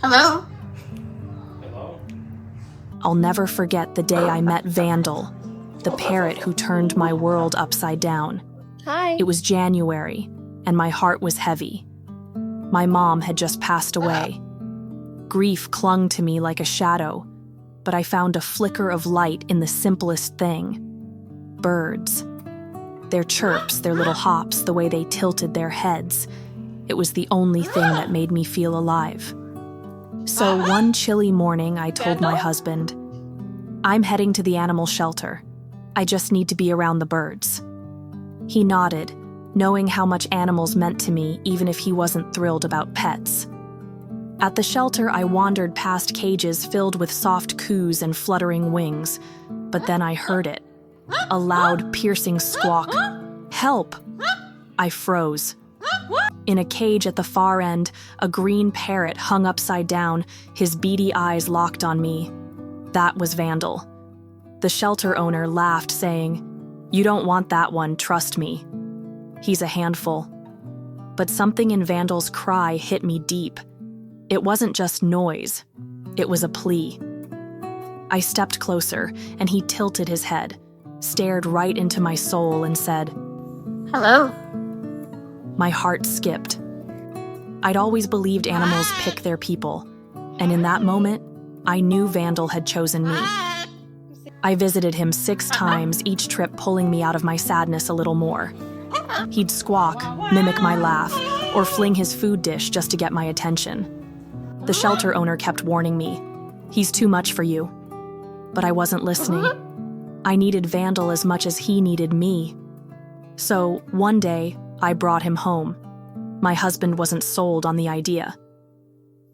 Hello? I'll never forget the day I met Vandal, the parrot who turned my world upside down. Hi. It was January, and my heart was heavy. My mom had just passed away. Grief clung to me like a shadow, but I found a flicker of light in the simplest thing: birds. Their chirps, their little hops, the way they tilted their heads. It was the only thing that made me feel alive. So one chilly morning, I told my husband, "I'm heading to the animal shelter. I just need to be around the birds." He nodded, knowing how much animals meant to me, even if he wasn't thrilled about pets. At the shelter, I wandered past cages filled with soft coos and fluttering wings, but then I heard it. A loud, piercing squawk. "Help!" I froze. In a cage at the far end, a green parrot hung upside down, his beady eyes locked on me. That was Vandal. The shelter owner laughed, saying, "You don't want that one, trust me. He's a handful." But something in Vandal's cry hit me deep. It wasn't just noise. It was a plea. I stepped closer, and he tilted his head, stared right into my soul, and said, Hello? My heart skipped. I'd always believed animals pick their people, and in that moment, I knew Vandal had chosen me. I visited him 6 times, each trip pulling me out of my sadness a little more. He'd squawk, mimic my laugh, or fling his food dish just to get my attention. The shelter owner kept warning me, "He's too much for you." But I wasn't listening. I needed Vandal as much as he needed me. So one day, I brought him home. My husband wasn't sold on the idea.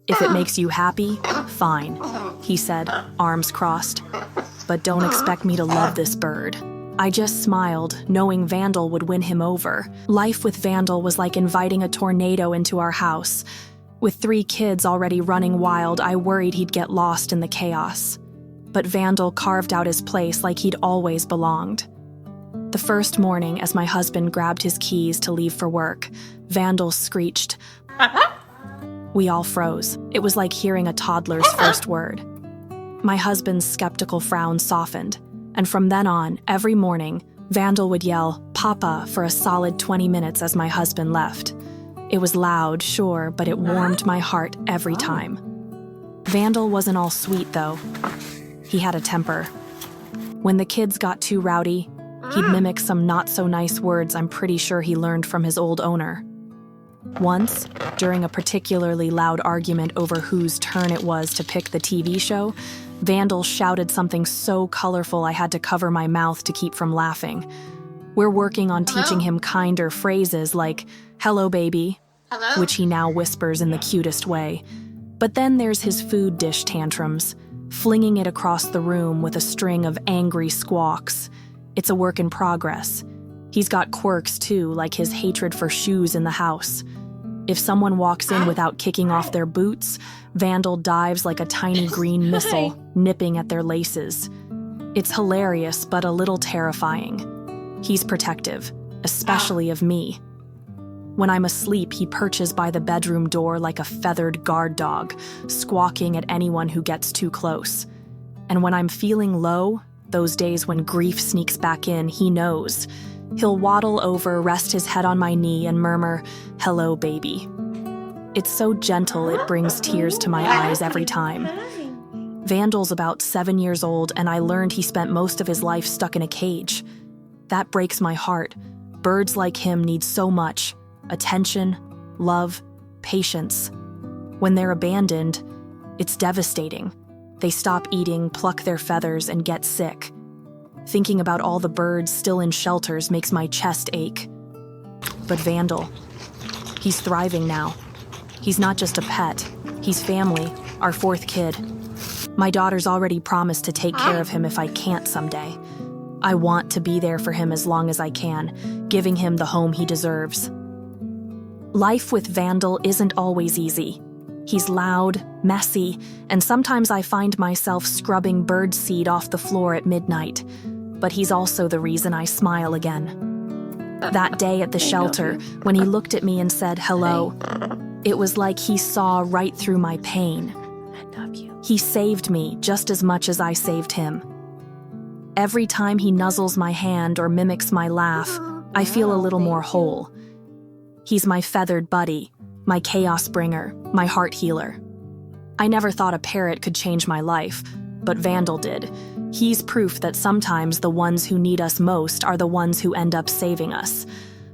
"If it makes you happy, fine," he said, arms crossed. "But don't expect me to love this bird." I just smiled, knowing Vandal would win him over. Life with Vandal was like inviting a tornado into our house. With 3 kids already running wild, I worried he'd get lost in the chaos. But Vandal carved out his place like he'd always belonged. The first morning, as my husband grabbed his keys to leave for work, Vandal screeched. We all froze. It was like hearing a toddler's first word. My husband's skeptical frown softened, and from then on, every morning, Vandal would yell, "Papa," for a solid 20 minutes as my husband left. It was loud, sure, but it warmed my heart every time. Vandal wasn't all sweet, though. He had a temper. When the kids got too rowdy, he'd mimic some not-so-nice words I'm pretty sure he learned from his old owner. Once, during a particularly loud argument over whose turn it was to pick the TV show, Vandal shouted something so colorful I had to cover my mouth to keep from laughing. We're working on teaching him kinder phrases like, "Hello, baby," Hello? which he now whispers in the cutest way. But then there's his food dish tantrums, flinging it across the room with a string of angry squawks. It's a work in progress. He's got quirks too, like his hatred for shoes in the house. If someone walks in without kicking off their boots, Vandal dives like a tiny green missile, nipping at their laces. It's hilarious, but a little terrifying. He's protective, especially of me. When I'm asleep, he perches by the bedroom door like a feathered guard dog, squawking at anyone who gets too close. And when I'm feeling low, those days when grief sneaks back in, he knows. He'll waddle over, rest his head on my knee, and murmur, "Hello, baby." It's so gentle it brings tears to my eyes every time. Vandal's about 7 years old, and I learned he spent most of his life stuck in a cage. That breaks my heart. Birds like him need so much: attention, love, patience. When they're abandoned, it's devastating. They stop eating, pluck their feathers, and get sick. Thinking about all the birds still in shelters makes my chest ache. But Vandal, he's thriving now. He's not just a pet, he's family, our 4th kid. My daughter's already promised to take care of him if I can't someday. I want to be there for him as long as I can, giving him the home he deserves. Life with Vandal isn't always easy. He's loud, messy, and sometimes I find myself scrubbing birdseed off the floor at midnight. But he's also the reason I smile again. That day at the shelter, when he looked at me and said hello, it was like he saw right through my pain. I love you. He saved me just as much as I saved him. Every time he nuzzles my hand or mimics my laugh, I feel a little more whole. He's my feathered buddy, my chaos bringer, my heart healer. I never thought a parrot could change my life, but Vandal did. He's proof that sometimes the ones who need us most are the ones who end up saving us.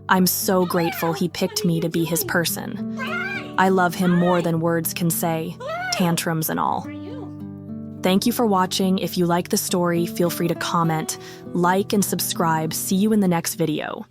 I'm so grateful he picked me to be his person. I love him more than words can say, tantrums and all. Thank you for watching. If you like the story, feel free to comment, like, and subscribe. See you in the next video.